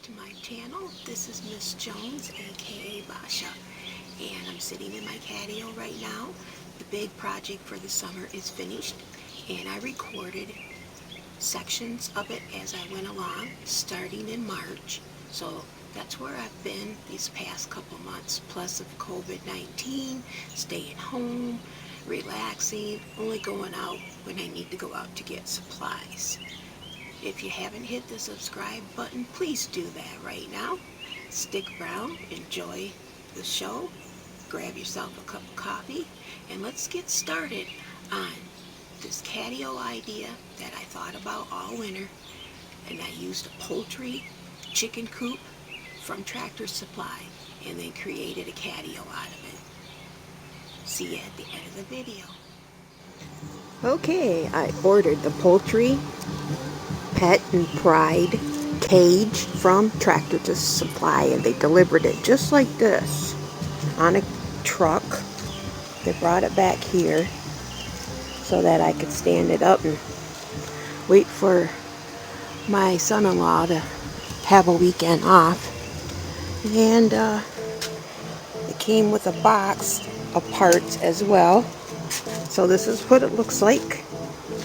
to my channel. This is Miss Jones, aka Basha, and I'm sitting in my catio right now. The big project for the summer is finished, and I recorded sections of it as I went along, starting in March. So that's where I've been these past couple months, plus of COVID-19, staying home, relaxing, only going out when I need to go out to get supplies. If you haven't hit the subscribe button, please do that right now. Stick around, enjoy the show, grab yourself a cup of coffee, and let's get started on this catio idea that I thought about all winter. And I used a poultry chicken coop from Tractor Supply and then created a catio out of it. See you at the end of the video. Okay, I ordered the poultry Pet and Pride cage from Tractor Supply, and they delivered it just like this on a truck. They brought it back here so that I could stand it up and wait for my son-in-law to have a weekend off. And it came with a box of parts as well. So this is what it looks like,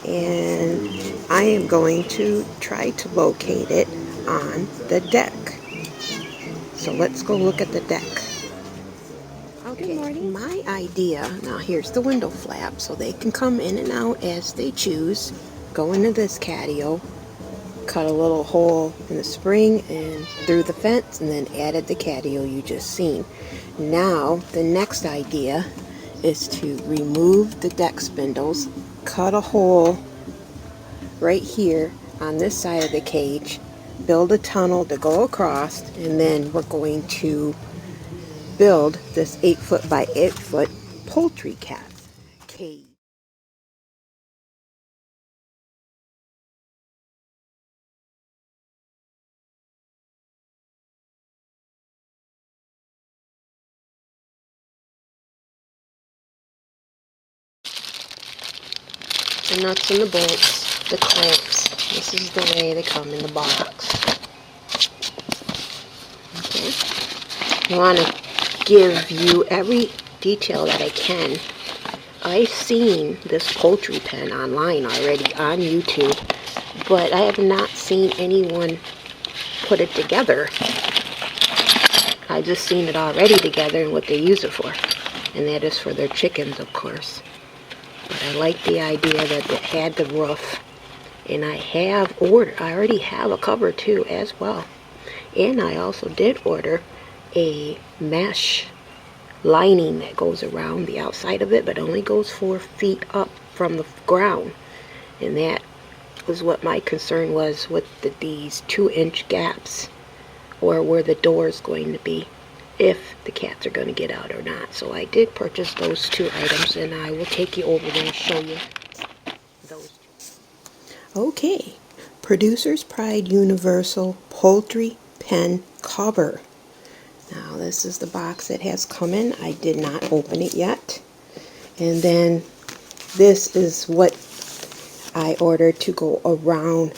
and I am going to try to locate it on the deck. So let's go look at the deck. Okay, my idea, now here's the window flap so they can come in and out as they choose. Go into this catio, cut a little hole in the spring and through the fence, and then added the catio you just seen. Now the next idea is to remove the deck spindles, cut a hole right here on this side of the cage, build a tunnel to go across, and then we're going to build this 8-foot by 8-foot poultry cage. The nuts and the bolts, the clamps. This is the way they come in the box. Okay. I want to give you every detail that I can. I've seen this poultry pen online already on YouTube, but I have not seen anyone put it together. I've just seen it already together and what they use it for, and that is for their chickens, of course. But I like the idea that it had the roof, and I already have a cover too as well. And I also did order a mesh lining that goes around the outside of it, but only goes 4 feet up from the ground. And that was what my concern was with these 2-inch gaps, or where the door is going to be, if the cats are going to get out or not. So I did purchase those 2 items, and I will take you over there and show you those. Okay, Producer's Pride Universal Poultry Pen Cover. Now this is the box it has come in. I did not open it yet. And then this is what I ordered to go around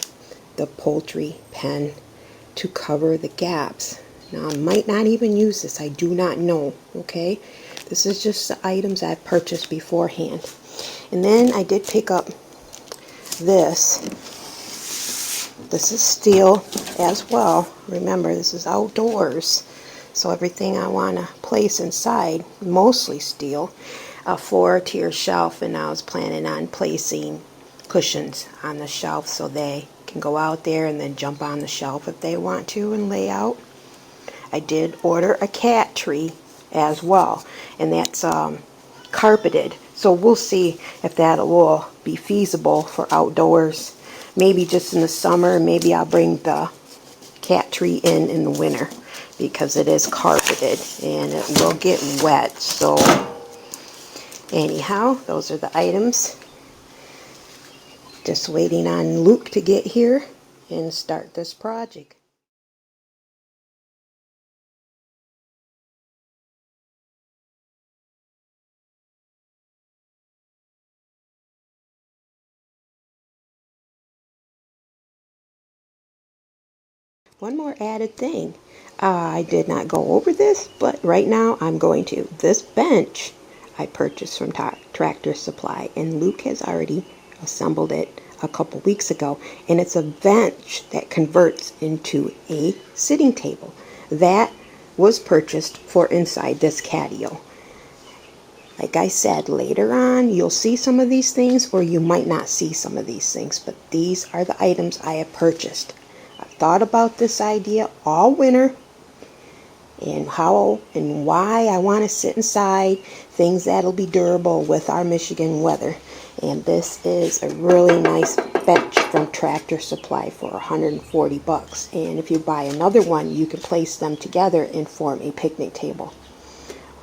the poultry pen to cover the gaps. Now I might not even use this. I do not know. Okay, this is just the items I purchased beforehand. And then I did pick up this. This is steel as well. Remember, this is outdoors. So everything I want to place inside, mostly steel, a 4-tier shelf, and I was planning on placing cushions on the shelf so they can go out there and then jump on the shelf if they want to and lay out. I did order a cat tree as well, and that's carpeted. So we'll see if that will be feasible for outdoors. Maybe just in the summer. Maybe I'll bring the cat tree in the winter, because it is carpeted and it will get wet. So anyhow, those are the items. Just waiting on Luke to get here and start this project. one more added thing. I did not go over this, but right now I'm going to. This bench I purchased from Tractor Supply, and Luke has already assembled it a couple weeks ago, and it's a bench that converts into a sitting table. That was purchased for inside this Catio. Like I said, later on you'll see some of these things, or you might not see some of these things, but these are the items I have purchased. I've thought about this idea all winter, and how and why I want to sit inside, things that'll be durable with our Michigan weather. And this is a really nice bench from Tractor Supply for $140. And if you buy another one, you can place them together and form a picnic table.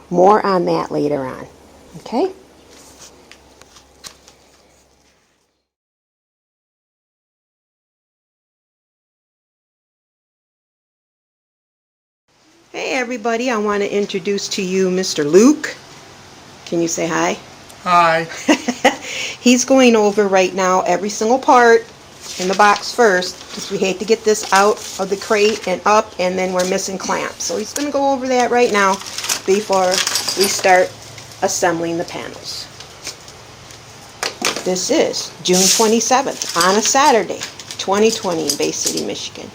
More on that later on. Okay? Hey everybody, I want to introduce to you Mr. Luke. Can you say hi? Hi. He's going over right now every single part in the box first, because we hate to get this out of the crate and up, and then we're missing clamps. So he's going to go over that right now before we start assembling the panels. This is June 27th on a Saturday, 2020 in Bay City, Michigan.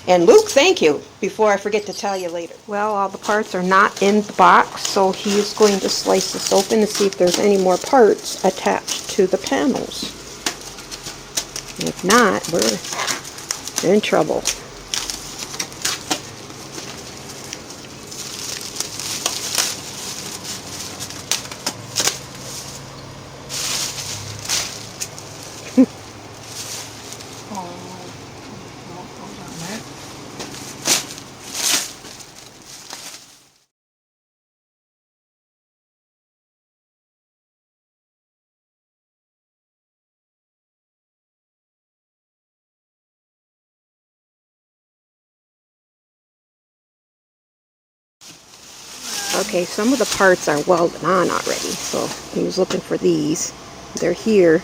And Luke, thank you, before I forget to tell you later. Well, all the parts are not in the box, so he is going to slice this open to see if there's any more parts attached to the panels. And if not, we're in trouble. Okay, some of the parts are welded on already, so he was looking for these. They're here.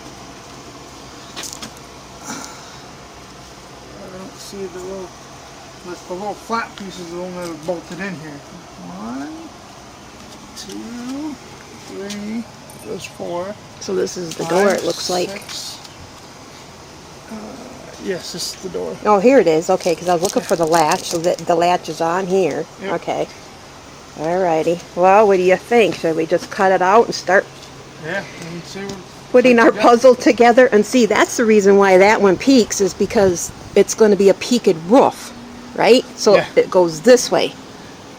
I don't see the little, that's the little flat pieces the one that are bolted in here. 1, 2, 3, there's 4. So this is the 5, door, it looks like. 6. Yes, this is the door. Oh, here it is. Okay, because I was looking for the latch, so that the latch is on here. Yep. Okay. Alrighty. Well, what do you think? Should we just cut it out and start putting our puzzle together? And see, that's the reason why that one peaks, is because it's going to be a peaked roof, right? So it goes this way.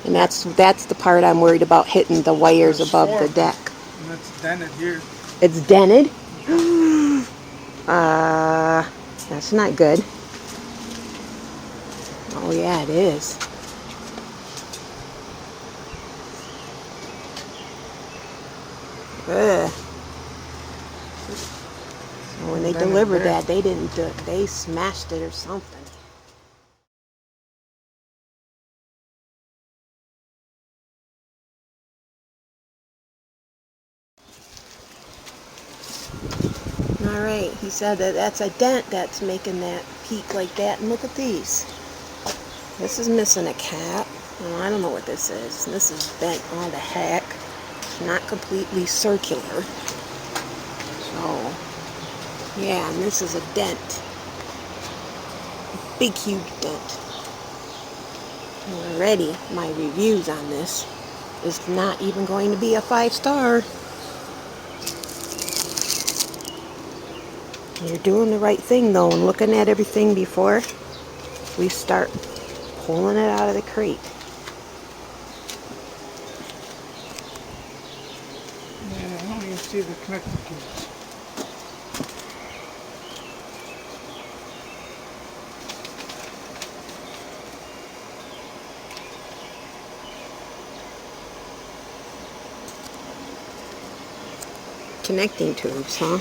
And that's the part I'm worried about, hitting the wires above the deck. And it's dented here. It's dented? That's not good. Oh yeah, it is. Ugh. So when they delivered that, they didn't do it. They smashed it or something. Alright, he said that that's a dent that's making that peak like that. And look at these. This is missing a cap. Oh, I don't know what this is. This is bent all the heck. Not completely circular. So, yeah, and this is a dent. A big, huge dent. Already, my reviews on this is not even going to be a 5-star. You're doing the right thing, though, and looking at everything before we start pulling it out of the crate. Yeah, I don't even see the connector keys. Connecting tubes, huh?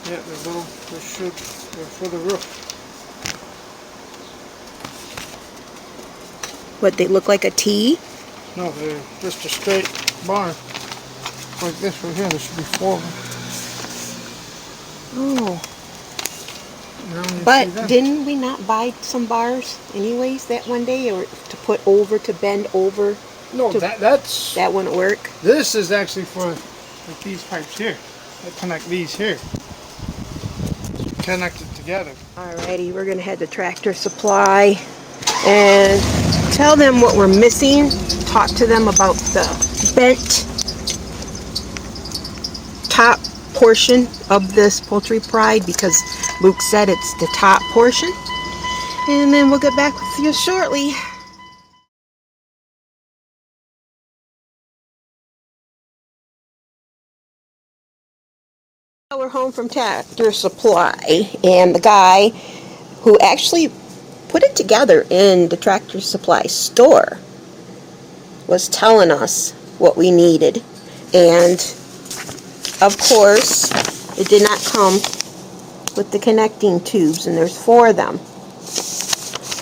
Yeah, they're for the roof. What, they look like a T? No, they're just a straight bar. Like this right here, there should be 4 of them. Oh. And But didn't we not buy some bars anyways that one day, or to put over, to bend over? No, that wouldn't work. This is actually for like these pipes here that connect these here. Connect it together. Alrighty, we're gonna head to Tractor Supply and tell them what we're missing. Talk to them about the bent top portion of this Poultry Pride, because Luke said it's the top portion. And then we'll get back with you shortly. We're home from Tractor Supply, and the guy who actually put it together in the Tractor Supply store was telling us what we needed. And of course, it did not come with the connecting tubes, and there's 4 of them.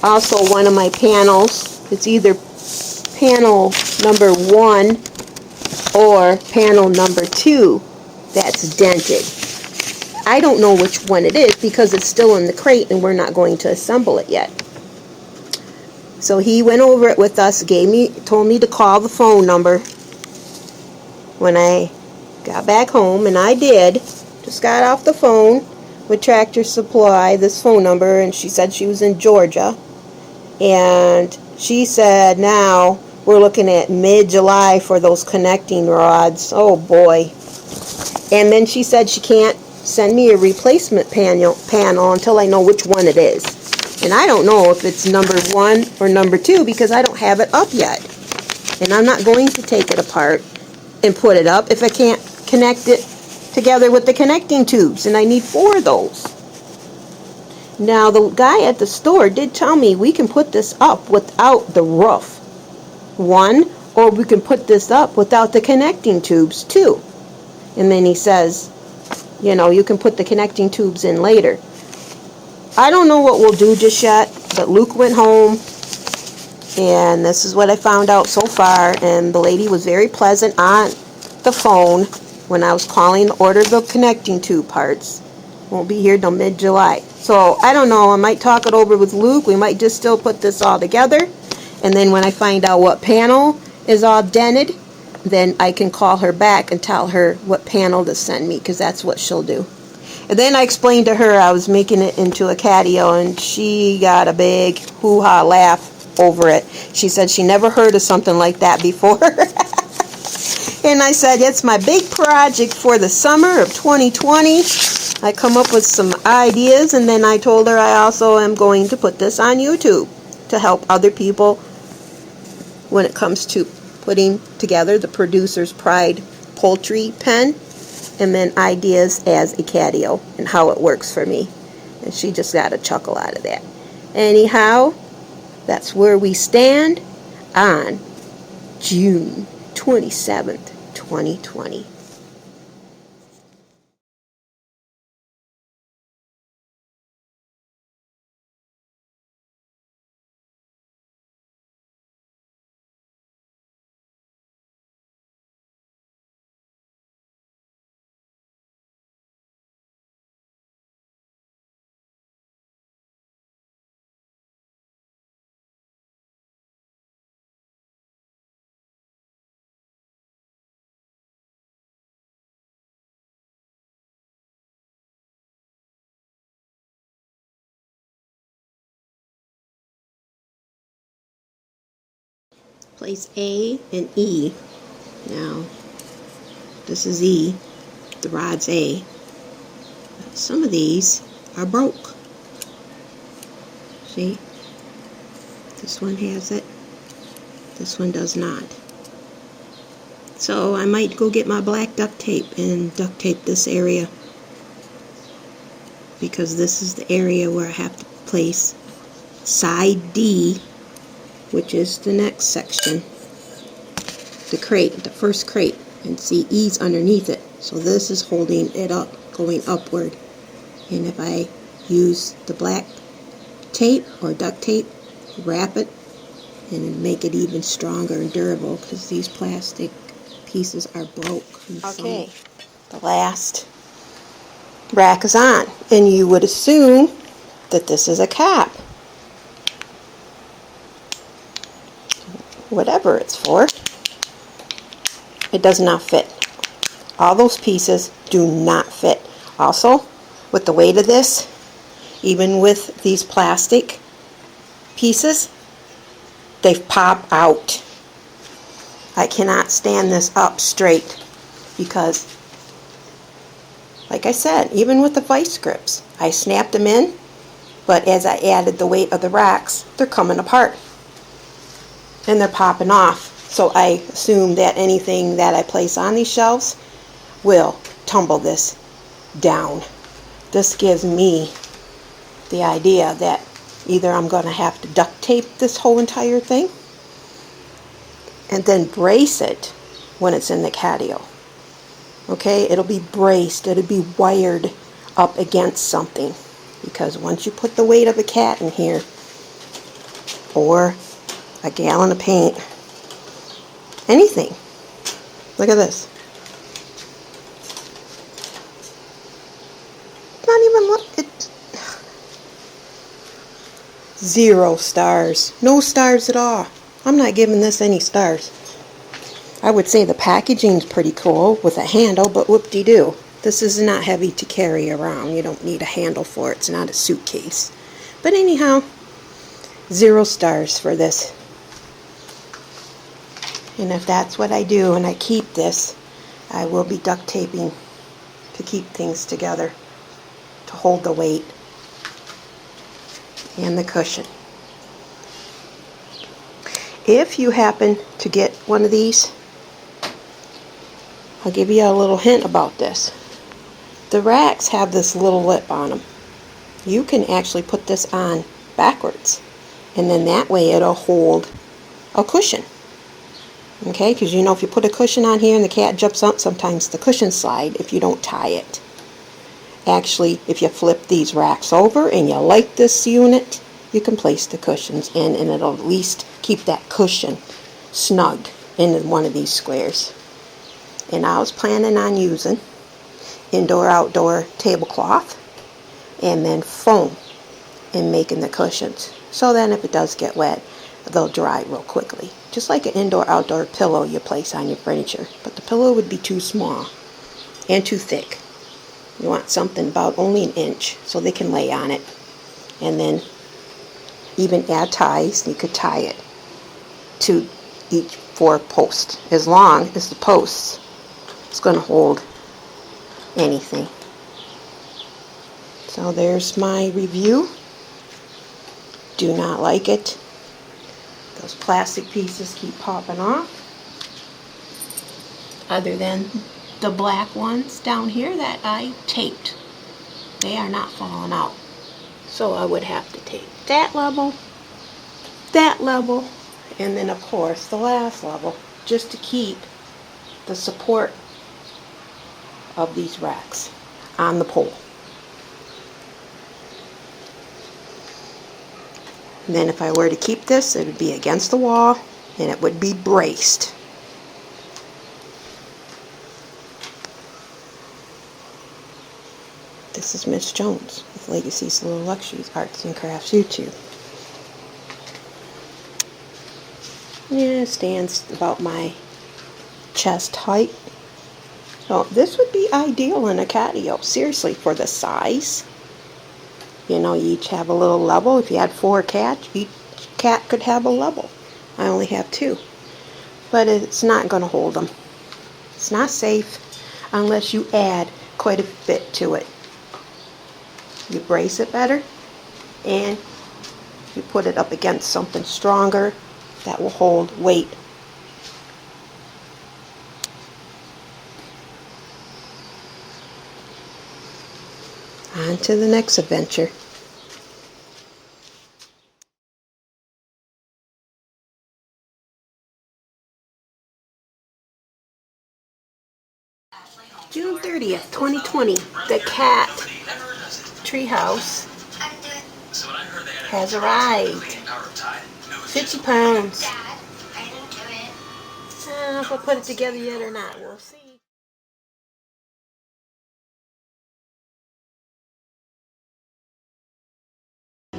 Also, one of my panels, it's either panel number 1 or panel number 2 that's dented. I don't know which one it is because it's still in the crate and we're not going to assemble it yet. So he went over it with us, told me to call the phone number when I got back home, and I did. Just got off the phone with Tractor Supply, this phone number, and she said she was in Georgia. And she said now we're looking at mid-July for those connecting rods. Oh boy. And then she said she can't send me a replacement panel until I know which one it is. And I don't know if it's number 1 or number 2 because I don't have it up yet. And I'm not going to take it apart and put it up if I can't connect it together with the connecting tubes. And I need 4 of those. Now, the guy at the store did tell me we can put this up without the roof, 1, or we can put this up without the connecting tubes, 2. And then he says, you know, you can put the connecting tubes in later. I don't know what we'll do just yet, but Luke went home, and this is what I found out so far. And the lady was very pleasant on the phone when I was calling to order the connecting tube parts. Won't be here till mid-July. So, I don't know, I might talk it over with Luke. We might just still put this all together. And then when I find out what panel is all dented, then I can call her back and tell her what panel to send me, because that's what she'll do. And then I explained to her I was making it into a Catio, and she got a big hoo-ha laugh over it. She said she never heard of something like that before. And I said, it's my big project for the summer of 2020. I come up with some ideas, and then I told her I also am going to put this on YouTube to help other people when it comes to putting together the Producer's Pride poultry pen, and then ideas as a Catio and how it works for me. And she just got a chuckle out of that. Anyhow, that's where we stand on June 27th, 2020. Place A and E. Now, this is E, the rod's A. Some of these are broke. See? This one has it. This one does not. So I might go get my black duct tape and duct tape this area, because this is the area where I have to place side D, which is the next section, the crate, the first crate, and see E's underneath it. So this is holding it up, going upward. And if I use the black tape or duct tape, wrap it and make it even stronger and durable, because these plastic pieces are broke. Okay, the last rack is on, and you would assume that this is a cap. Whatever it's for, it does not fit. All those pieces do not fit. Also, with the weight of this, even with these plastic pieces, they pop out. I cannot stand this up straight because, like I said, even with the vice grips, I snapped them in, but as I added the weight of the racks, they're coming apart and they're popping off. So I assume that anything that I place on these shelves will tumble this down. This gives me the idea that either I'm going to have to duct tape this whole entire thing and then brace it when it's in the Catio. Okay, it'll be braced, it'll be wired up against something, because once you put the weight of a cat in here, or a gallon of paint, anything, look at this. Not even, it, 0 stars. No stars at all. I'm not giving this any stars. I would say the packaging's pretty cool with a handle, but whoop-de-doo. This is not heavy to carry around. You don't need a handle for it. It's not a suitcase. But anyhow, 0 stars for this. And if that's what I do and I keep this, I will be duct taping to keep things together, to hold the weight and the cushion. If you happen to get one of these, I'll give you a little hint about this. The racks have this little lip on them. You can actually put this on backwards, and then that way it'll hold a cushion. Okay, because you know if you put a cushion on here and the cat jumps up, sometimes the cushion slide if you don't tie it. Actually, if you flip these racks over and you like this unit, you can place the cushions in, and it'll at least keep that cushion snug in one of these squares. And I was planning on using indoor-outdoor tablecloth and then foam in making the cushions. So then if it does get wet, they'll dry real quickly. Just like an indoor-outdoor pillow you place on your furniture. But the pillow would be too small and too thick. You want something about only 1 inch so they can lay on it. And then even add ties. You could tie it to each 4 posts, as long as the posts is going to hold anything. So there's my review. Do not like it. Those plastic pieces keep popping off. Other than the black ones down here that I taped. They are not falling out. So I would have to tape that level, and then of course the last level, just to keep the support of these racks on the pole. And then if I were to keep this, it would be against the wall and it would be braced. This is Miss Jones with Legacy's Little Luxuries Arts and Crafts YouTube. Yeah, it stands about my chest height. So this would be ideal in a Catio, seriously, for the size. You know, you each have a little level. If you had 4 cats, each cat could have a level. I only have 2. But it's not going to hold them. It's not safe unless you add quite a bit to it. You brace it better, and you put it up against something stronger that will hold weight. On to the next adventure. June 30th, 2020, the cat treehouse has arrived. 50 pounds. I don't know if I'll put it together yet or not. We'll see.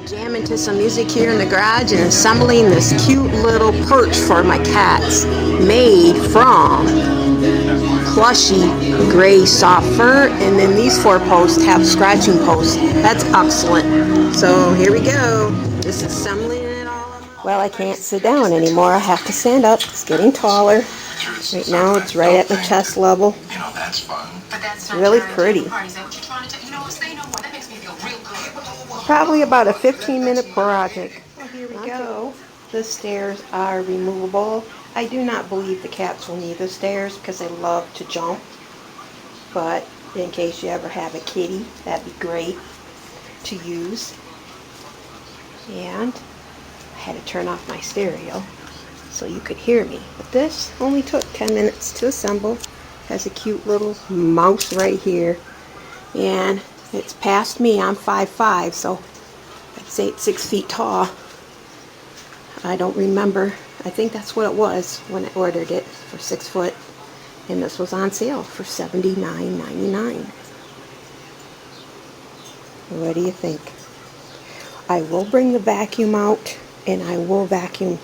Jamming to some music here in the garage and assembling this cute little perch for my cats, made from plushy gray soft fur, and then these 4 posts have scratching posts. That's excellent. So here we go, just assembling it all. Well, I can't sit down anymore. I have to stand up. It's getting taller. Right now it's right at my chest level. You know, that's fun. It's really pretty. Probably about a 15-minute project. Well, here we go. The stairs are removable. I do not believe the cats will need the stairs because they love to jump. But in case you ever have a kitty, that'd be great to use. And I had to turn off my stereo so you could hear me. But this only took 10 minutes to assemble. Has a cute little mouse right here. And it's past me. I'm 5'5", so I'd say it's 6 feet tall. I don't remember. I think that's what it was when I ordered it, for 6 foot. And this was on sale for $79.99. What do you think? I will bring the vacuum out, and I will vacuum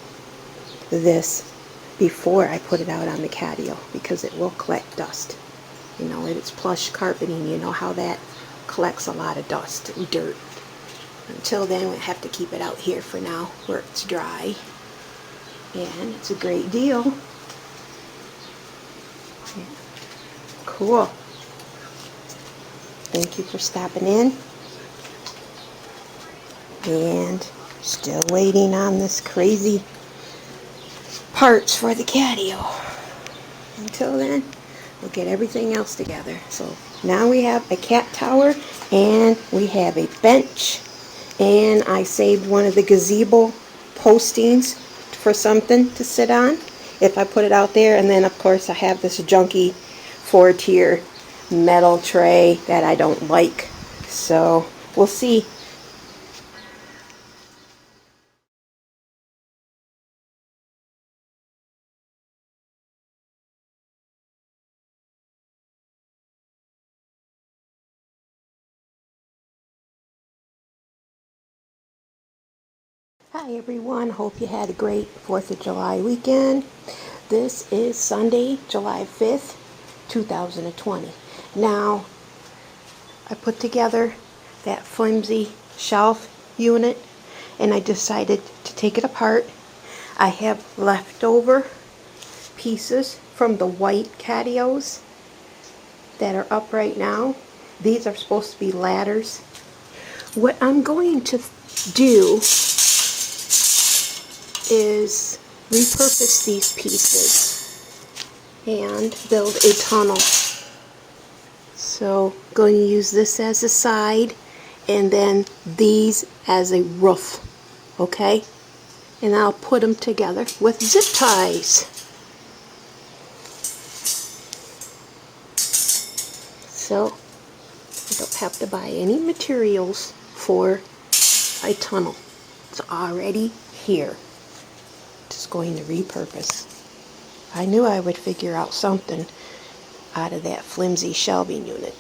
this before I put it out on the Catio, because it will collect dust. You know, it's plush carpeting. You know how that collects a lot of dust and dirt. Until then, we have to keep it out here for now where it's dry. And it's a great deal. Yeah. Cool. Thank you for stopping in. And still waiting on this crazy parts for the Catio. Until then, we'll get everything else together. So now we have a cat tower, and we have a bench, and I saved one of the gazebo postings for something to sit on if I put it out there. And then of course I have this junky 4-tier metal tray that I don't like. So we'll see. Hi everyone, hope you had a great 4th of July weekend. This is Sunday, July 5th, 2020. Now, I put together that flimsy shelf unit, and I decided to take it apart. I have leftover pieces from the white Catios that are up right now. These are supposed to be ladders. What I'm going to do is repurpose these pieces and build a tunnel. So I'm going to use this as a side, and then these as a roof. Okay? And I'll put them together with zip ties. So I don't have to buy any materials for a tunnel. It's already here. Just going to repurpose. I knew I would figure out something out of that flimsy shelving unit.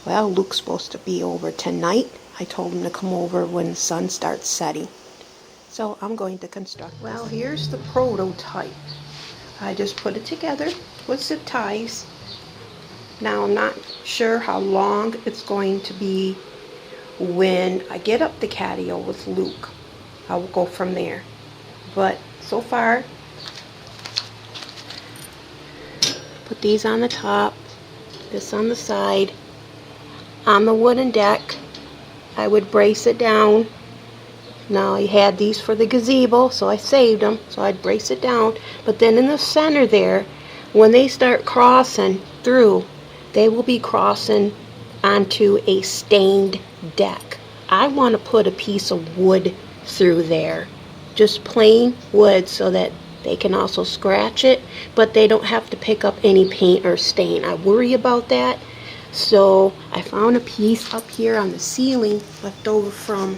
Well, Luke's supposed to be over tonight. I told him to come over when the sun starts setting. So I'm going to construct. Well, here's the prototype. I just put it together with zip ties. Now I'm not sure how long it's going to be when I get up the Catio with Luke. I will go from there. But so far, put these on the top, this on the side. On the wooden deck, I would brace it down. Now I had these for the gazebo, so I saved them, so I'd brace it down. But then in the center there, when they start crossing through, they will be crossing onto a stained deck. I want to put a piece of wood through there. Just plain wood, so that they can also scratch it, but they don't have to pick up any paint or stain. I worry about that. So I found a piece up here on the ceiling left over from,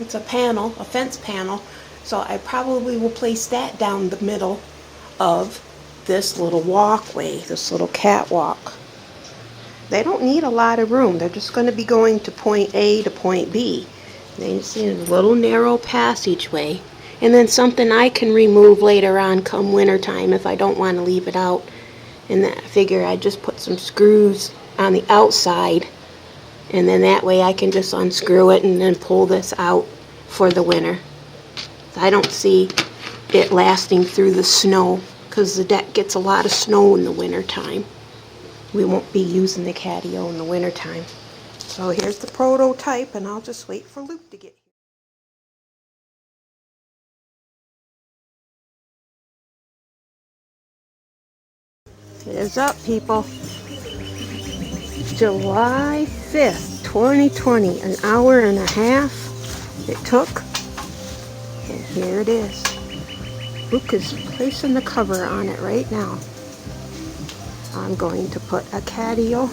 it's a panel, a fence panel. So I probably will place that down the middle of this little walkway, this little catwalk. They don't need a lot of room. They're just going to be going to point A to point B. They see a little narrow passageway. And then something I can remove later on come winter time if I don't want to leave it out. And that, I figure I just put some screws on the outside. And then that way I can just unscrew it and then pull this out for the winter. I don't see it lasting through the snow because the deck gets a lot of snow in the winter time. We won't be using the Catio in the winter time. So here's the prototype, and I'll just wait for Luke to get here. It is up, people. July 5th, 2020, an hour and a half it took, and here it is. Luke is placing the cover on it right now. I'm going to put a Catio.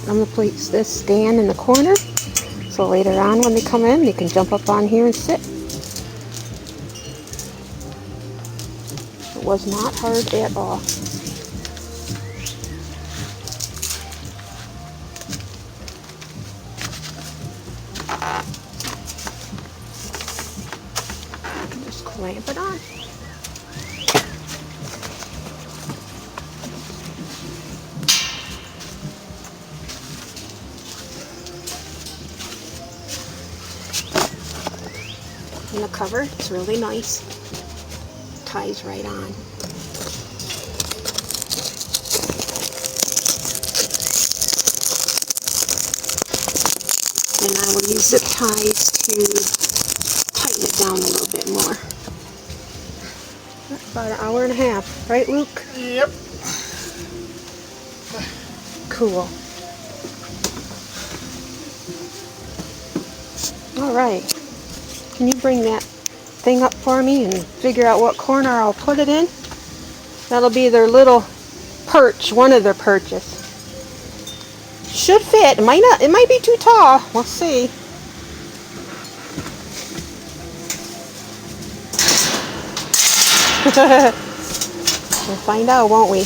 I'm going to place this stand in the corner, so later on when they come in, they can jump up on here and sit. It was not hard at all. Just clamp it on. And the cover is really nice. Ties right on. And I will use zip ties to tighten it down a little bit more. About an hour and a half, right, Luke? Yep. Cool. All right. Can you bring that thing up for me and figure out what corner I'll put it in? That'll be their little perch, one of their perches. Should fit. It might not. It might be too tall. We'll see. We'll find out, won't we?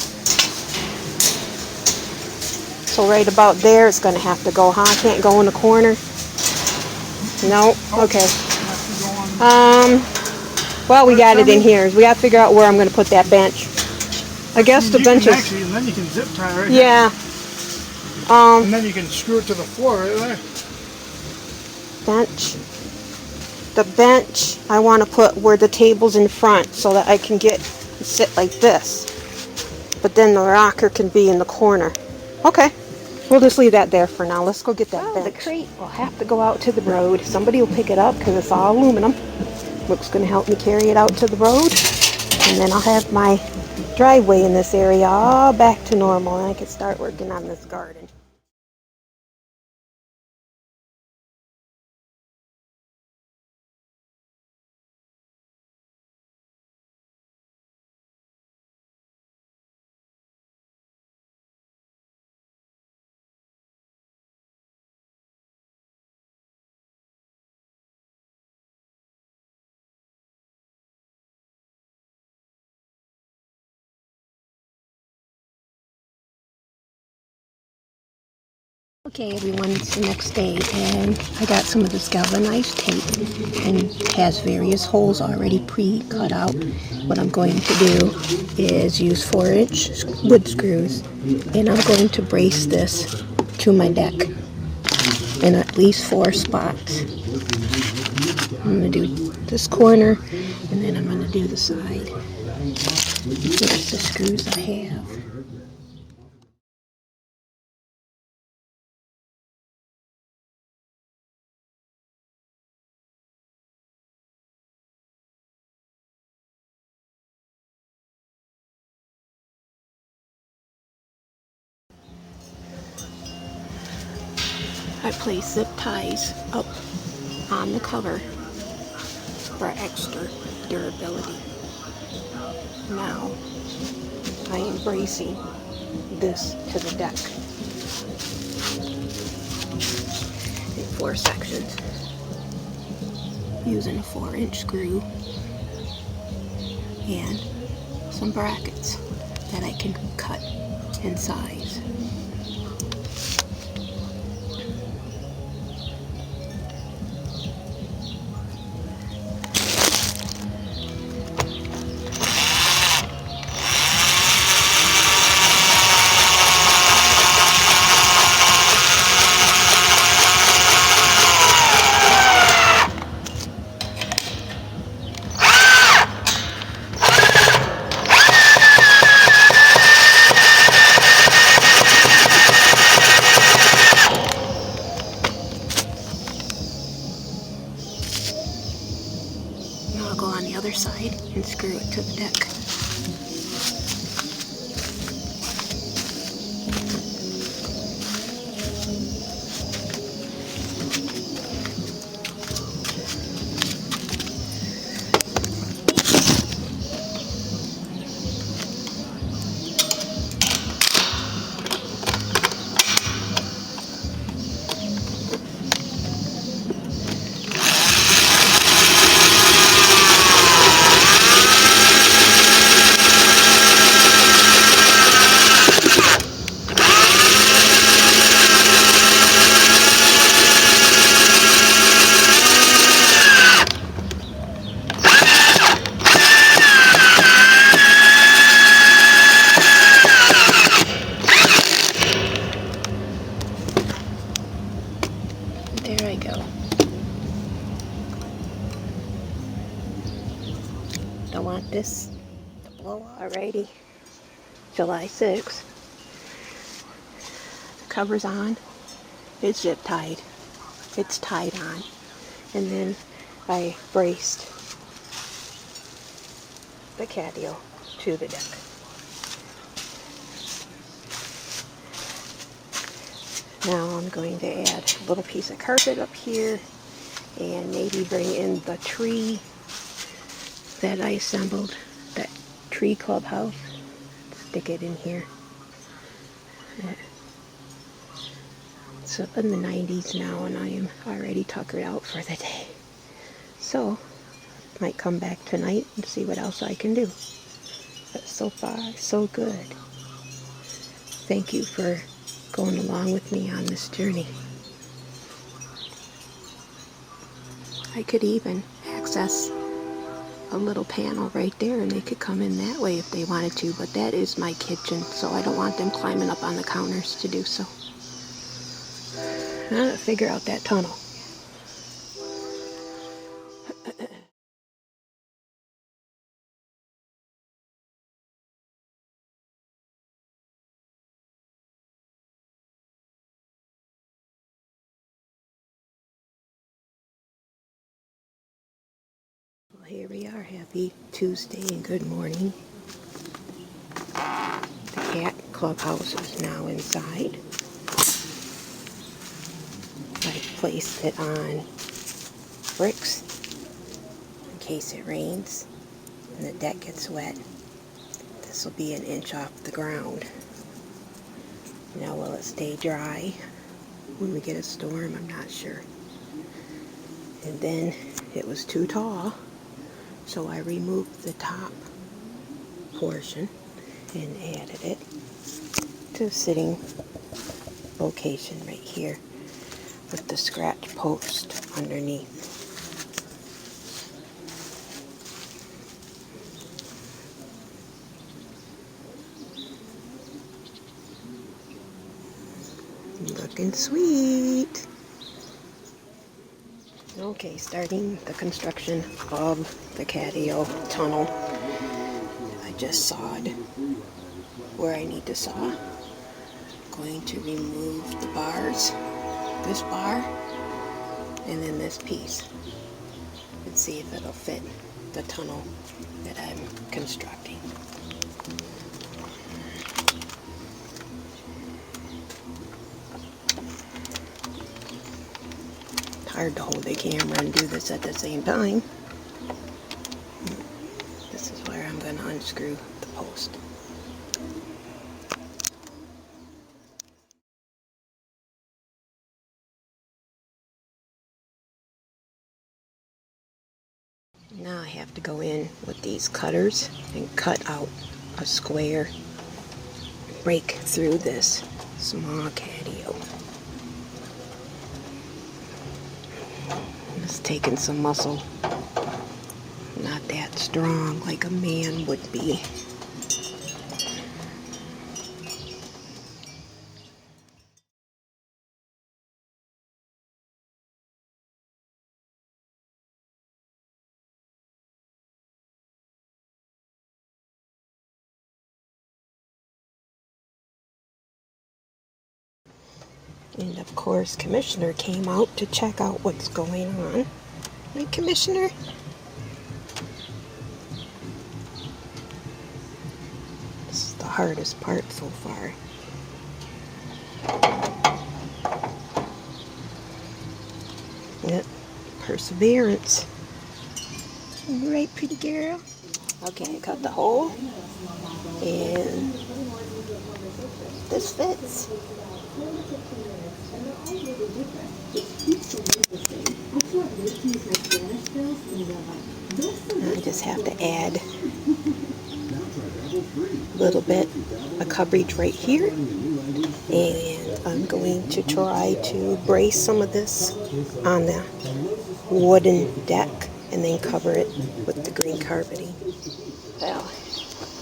So right about there, it's going to have to go, huh? I can't go in the corner. No. Okay. Well, we got it in here. We got to figure out where I'm going to put that bench. I guess the bench is... Actually, and then you can zip tie right yeah. And then you can screw it to the floor right there. Bench. The bench, I want to put where the table's in front so that I can sit like this. But then the rocker can be in the corner. Okay. We'll just leave that there for now. Let's go get that bench. The crate will have to go out to the road. Somebody will pick it up because it's all aluminum. Luke's going to help me carry it out to the road. And then I'll have my driveway in this area all back to normal. And I can start working on this garden. Okay everyone, it's the next day and I got some of this galvanized tape and it has various holes already pre-cut out. What I'm going to do is use 4-inch wood screws and I'm going to brace this to my deck in at least 4 spots. I'm going to do this corner and then I'm going to do the side. Here's the screws I have. I place zip ties up on the cover for extra durability. Now I am bracing this to the deck in 4 sections using a 4-inch screw and some brackets that I can cut in size. I'll go on the other side and screw it to the deck. There I go. Don't want this to blow already. July 6th. The cover's on. It's zip tied. It's tied on. And then I braced the Catio to the deck. Now I'm going to add a little piece of carpet up here and maybe bring in the tree that I assembled, that tree clubhouse. Stick it in here. It's up in the 90s now and I am already tuckered out for the day. So, might come back tonight and see what else I can do. But so far, so good. Thank you for going along with me on this journey. I could even access a little panel right there and they could come in that way if they wanted to, but that is my kitchen, so I don't want them climbing up on the counters to do so. I'm gonna figure out that tunnel. Well, here we are. Happy Tuesday and good morning. The cat clubhouse is now inside. I placed it on bricks in case it rains and the deck gets wet. This will be 1 inch off the ground. Now will it stay dry when we get a storm? I'm not sure. And then it was too tall, so I removed the top portion and added it to a sitting location right here with the scratch post underneath. Looking sweet. Okay, starting the construction of the Catio tunnel. I just sawed where I need to saw. Going to remove the bars, this bar, and then this piece, and see if it'll fit the tunnel that I'm constructing. Hard to hold the camera and do this at the same time. This is where I'm going to unscrew the post. Now I have to go in with these cutters and cut out a square, break through this small Catio. It's taking some muscle, not that strong like a man would be. And of course, Commissioner came out to check out what's going on. Hey, Commissioner. hardest part so far. Yep, perseverance. Right, pretty girl? Okay, I cut the hole, and this fits. I just have to add a little bit of coverage right here, and I'm going to try to brace some of this on the wooden deck and then cover it with the green carpeting. Well,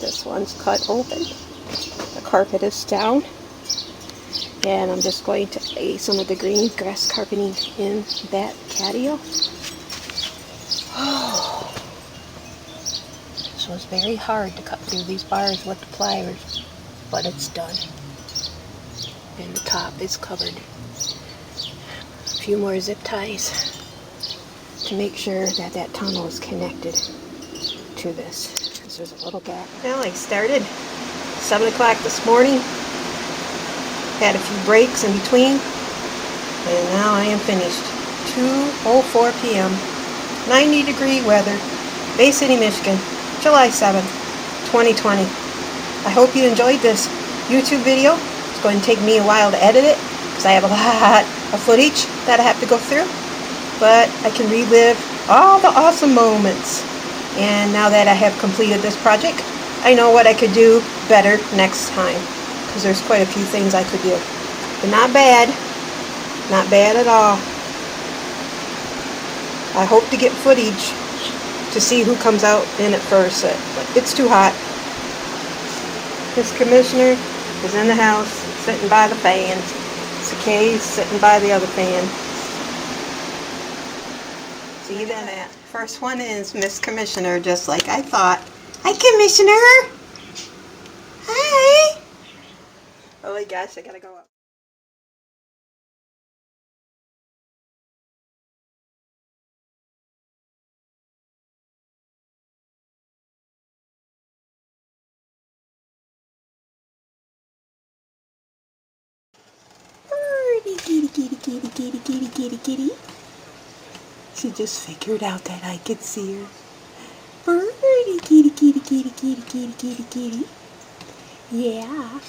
this one's cut open. The carpet is down, and I'm just going to lay some of the green grass carpeting in that catio. This was very hard to cut through these bars with the pliers, but it's done. And the top is covered. A few more zip ties to make sure that that tunnel is connected to this. Because there's a little gap. Well, I started 7 o'clock this morning. Had a few breaks in between. And now I am finished. 2:04 p.m. 90-degree weather. Bay City, Michigan. July 7th, 2020. I hope you enjoyed this YouTube video. It's going to take me a while to edit it because I have a lot of footage that I have to go through. But I can relive all the awesome moments. And now that I have completed this project, I know what I could do better next time. Because there's quite a few things I could do. But not bad. Not bad at all. I hope to get footage to see who comes out in it first. But it's too hot. This commissioner is in the house, sitting by the fan. Sakay's sitting by the other fan. See that? First one is Miss Commissioner, just like I thought. Hi, Commissioner! Hi! Oh my gosh, I gotta go up. Kitty, kitty, kitty, kitty, kitty, kitty, kitty. She just figured out that I could see her. Birdie, kitty, kitty, kitty, kitty, kitty, kitty, kitty. Yeah.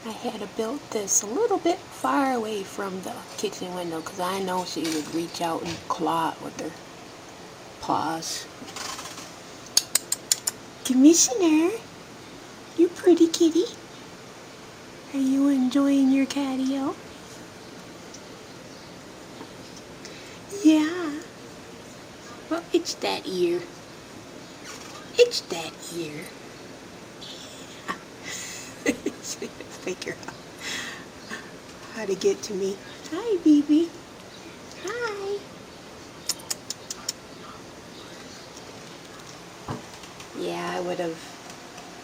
I had to build this a little bit far away from the kitchen window because I know she would reach out and claw it with her paws. Commissioner, you pretty kitty. Are you enjoying your catio? Yeah. Well, it's that ear. It's that ear. Yeah. Figure out how to get to me. Hi, baby. Hi. Yeah, I would have,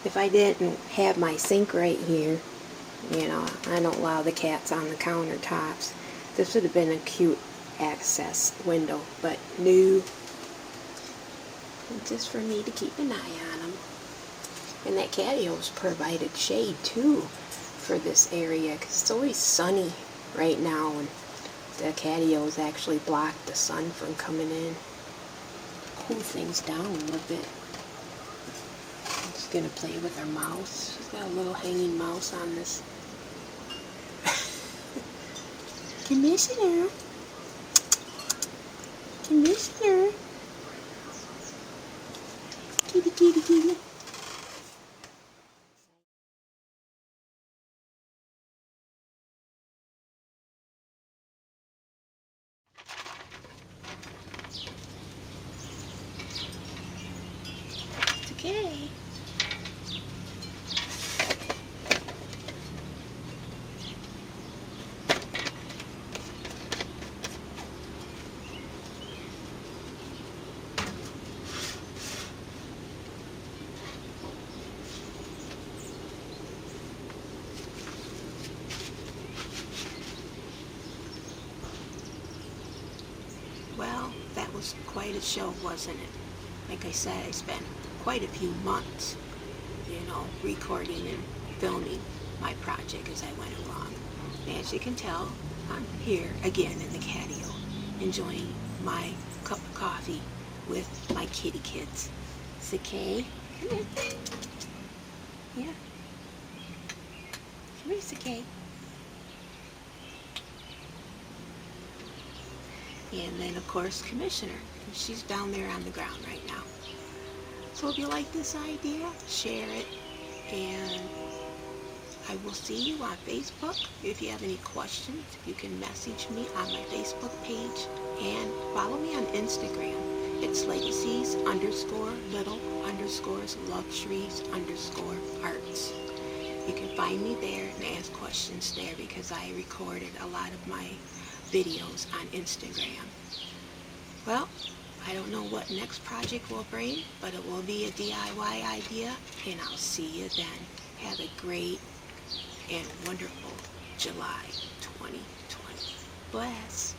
if I didn't have my sink right here, you know, I don't allow the cats on the countertops. This would have been a cute access window, but no. Just for me to keep an eye on them. And that catio's provided shade too for this area because it's always sunny right now, and the catio's actually blocked the sun from coming in. Cool things down a little bit. I'm just gonna play with her mouse. She's got a little hanging mouse on this. Commissioner. Commissioner. Kitty, kitty, kitty. It's okay. Well, was quite a show, wasn't it? Like I said, I spent quite a few months you know, recording and filming my project as I went along. And as you can tell, I'm here again in the Catio, enjoying my cup of coffee with my kitty kids. Sakay, come here. Yeah. Come here, Sakay. And then, of course, Commissioner. She's down there on the ground right now. So if you like this idea, share it. And I will see you on Facebook. If you have any questions, you can message me on my Facebook page. And follow me on Instagram. It's legacies_little_luxuries_arts. You can find me there and ask questions there because I recorded a lot of my videos on Instagram. Well, I don't know what next project will bring, but it will be a DIY idea, and I'll see you then. Have a great and wonderful July 2020. Bless.